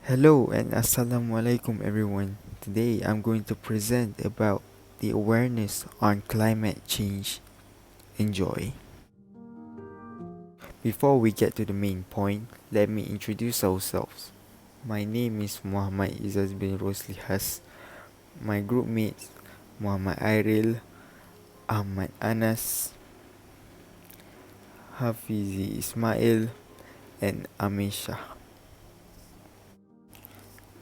Hello and assalamualaikum everyone. Today I'm going to present about the awareness on climate change. Enjoy. Before we get to the main point, let me introduce ourselves. My name is Muhammad Izaz bin Rosli Has. My group mates Muhammad Airil, Ahmad Anas, Hafizi Ismail, and Amisha.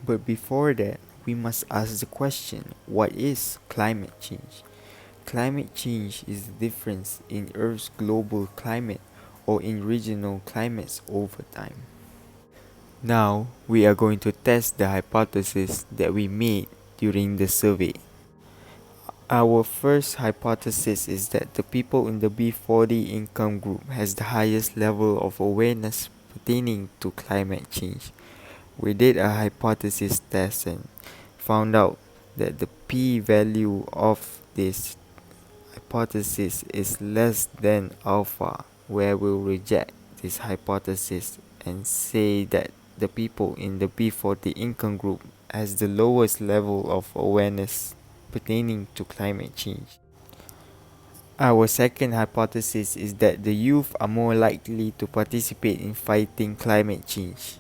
But before that, we must ask the question, what is climate change? Climate change is the difference in Earth's global climate or in regional climates over time. Now, we are going to test the hypothesis that we made during the survey. Our first hypothesis is that the people in the B40 income group has the highest level of awareness pertaining to climate change. We did a hypothesis test and found out that the p-value of this hypothesis is less than alpha, where we'll reject this hypothesis and say that the people in the B40 income group has the lowest level of awareness pertaining to climate change. Our second hypothesis is that the youth are more likely to participate in fighting climate change.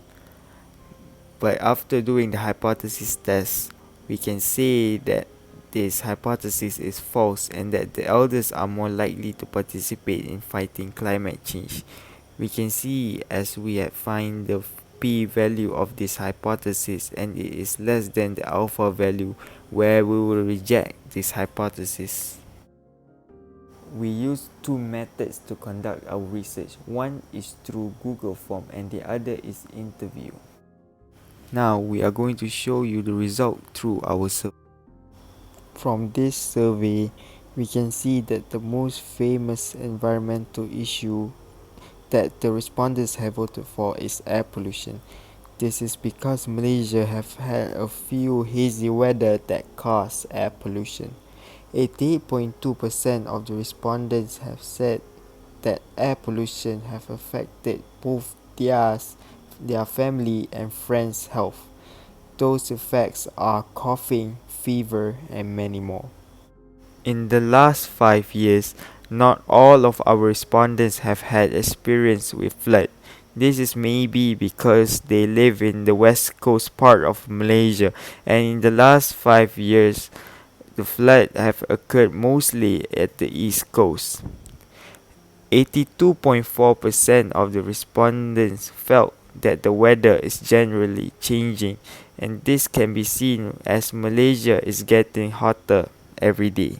But after doing the hypothesis test, we can say that this hypothesis is false and that the elders are more likely to participate in fighting climate change. We can see as we have find the p-value of this hypothesis and it is less than the alpha value, where we will reject this hypothesis. We use two methods to conduct our research. One is through Google form and the other is interview. Now we are going to show you the result through our survey. From this survey, we can see that the most famous environmental issue that the respondents have voted for is air pollution. This is because Malaysia have had a few hazy weather that cause air pollution. 88.2% of the respondents have said that air pollution have affected both their family and friends' health. Those effects are coughing, fever, and many more. In the last 5 years, not all of our respondents have had experience with flood. This is maybe because they live in the west coast part of Malaysia, and in the last 5 years, the flood have occurred mostly at the east coast. 82.4% of the respondents felt that the weather is generally changing, and this can be seen as Malaysia is getting hotter every day.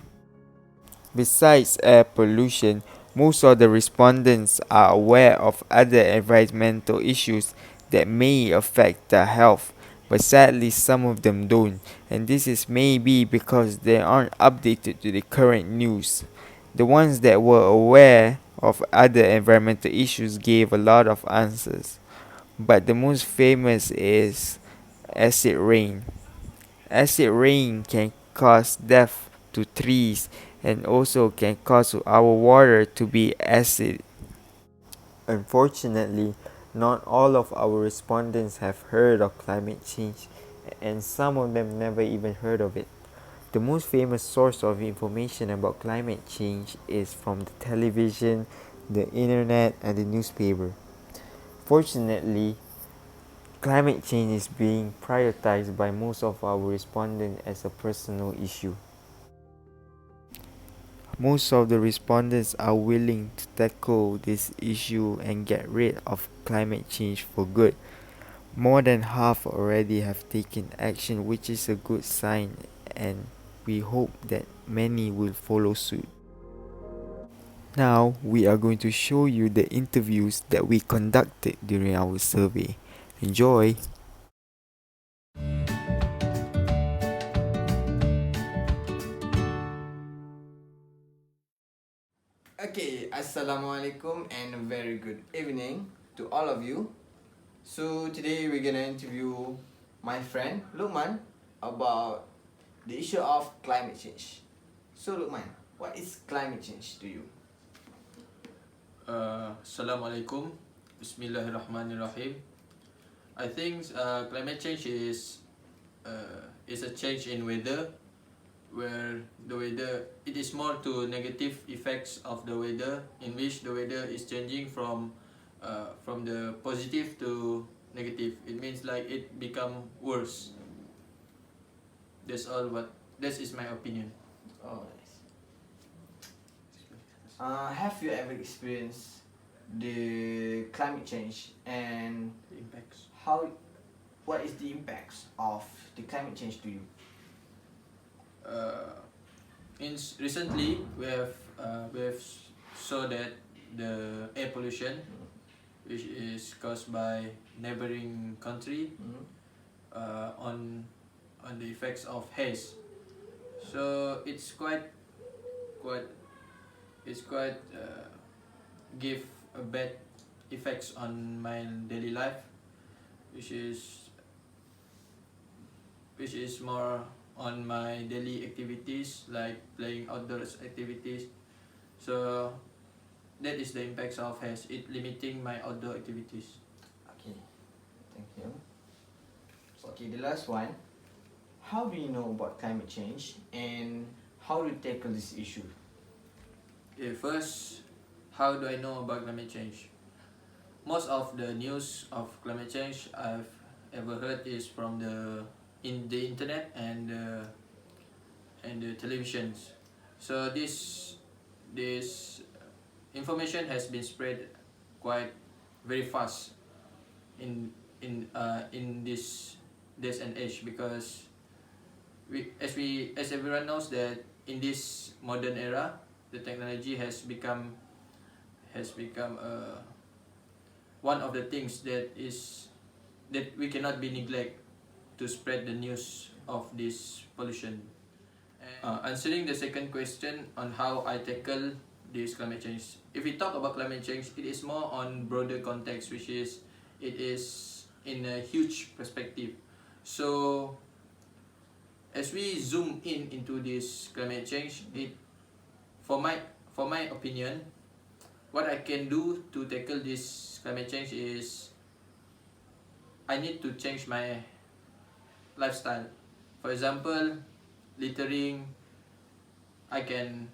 Besides air pollution, most of the respondents are aware of other environmental issues that may affect their health, but sadly some of them don't, and this is maybe because they aren't updated to the current news. The ones that were aware of other environmental issues gave a lot of answers, but the most famous is acid rain. Acid rain can cause death to trees and also can cause our water to be acid. Unfortunately, not all of our respondents have heard of climate change, and some of them never even heard of it. The most famous source of information about climate change is from the television, the internet, and the newspaper. Fortunately, climate change is being prioritized by most of our respondents as a personal issue. Most of the respondents are willing to tackle this issue and get rid of climate change for good. More than half already have taken action, which is a good sign, and we hope that many will follow suit. Now, we are going to show you the interviews that we conducted during our survey. Enjoy! Okay, Assalamualaikum and a very good evening to all of you. So today we're gonna interview my friend Lukman about the issue of climate change. So Lukman, what is climate change to you? Assalamualaikum. Bismillahirrahmanirrahim. I think climate change is a change in weather, where the weather, it is more to negative effects of the weather, in which the weather is changing from the positive to negative. It means like it become worse. That's all. What that is my opinion. Oh, nice. Have you ever experienced the climate change, and The impacts. what is the impacts of the climate change to you? Uh, Recently we have saw that the air pollution, which is caused by neighboring country, Mhm. On the effects of haze. So quite it's quite give a bad effects on my daily life, which is more on my daily activities like playing outdoors activities. So that is the impacts of haze, it limiting my outdoor activities. Okay, thank you. Okay, the last one. How do you know about climate change, and how do you tackle this issue? Okay, first, how do I know about climate change? Most of the news of climate change I've ever heard is from the internet and the televisions. So this information has been spread quite very fast in this days and age, because as everyone knows that in this modern era, the technology has become one of the things that we cannot be neglect to spread the news of this pollution. Answering the second question on how I tackle this climate change. If we talk about climate change, it is more on broader context, which is it is in a huge perspective. So as we zoom into this climate change, for my opinion, what I can do to tackle this climate change is I need to change my lifestyle. For example, littering. I can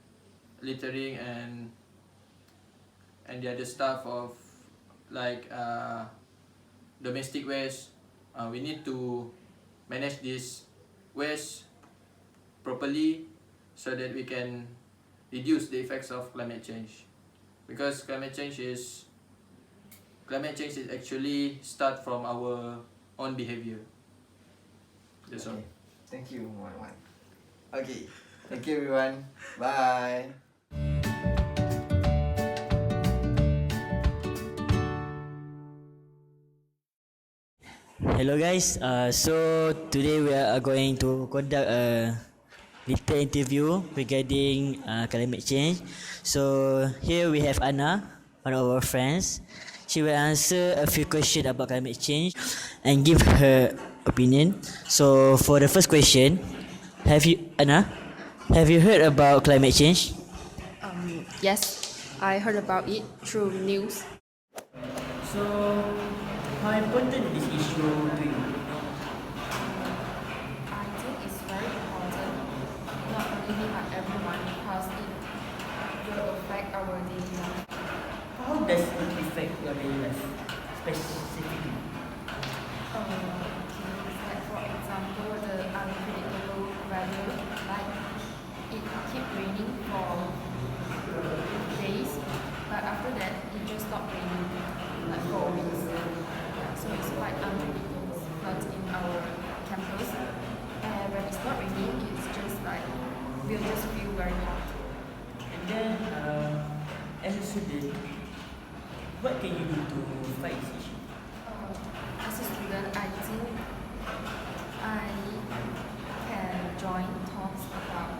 littering and the other stuff of like domestic waste. We need to manage this waste properly so that we can reduce the effects of climate change, because climate change is actually start from our own behavior. That's all. Okay, thank you, Wan. Okay, thank you, everyone. Bye. Hello guys, so today we are going to conduct a little interview regarding climate change. So here we have Anna, one of our friends. She will answer a few questions about climate change and give her opinion. So for the first question, Anna, have you heard about climate change? Yes, I heard about it through news. So how important is this issue to you? I think it's very important, not only by everyone, because it will affect our daily life. How does it affect your daily life specifically? Like for example, the unpredictable weather, like it keep raining for days, but after that it just stop raining, like for weeks. Yeah, so it's quite unpredictable flood in our campus. And when it's not raining, it's just like we'll just feel very hot. And then, as a student, what can you do to fight this issue? As a student, I think I can join talks about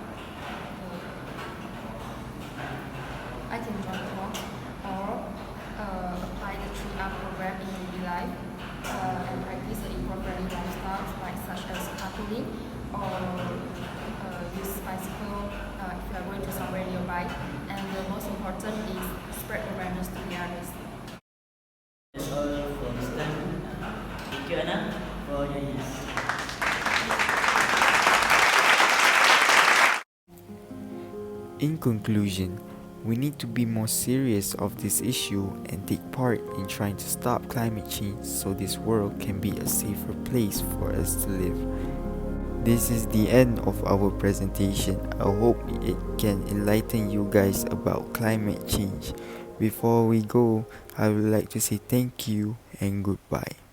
I can join talks or apply the 3R program in daily life and practice the eco-friendly lifestyles like such as carpooling or use bicycle if you are going to somewhere nearby. And the most important is spread awareness to the others. That's all for your yes. In conclusion, we need to be more serious of this issue and take part in trying to stop climate change so this world can be a safer place for us to live. This is the end of our presentation. I hope it can enlighten you guys about climate change. Before we go, I would like to say thank you and goodbye.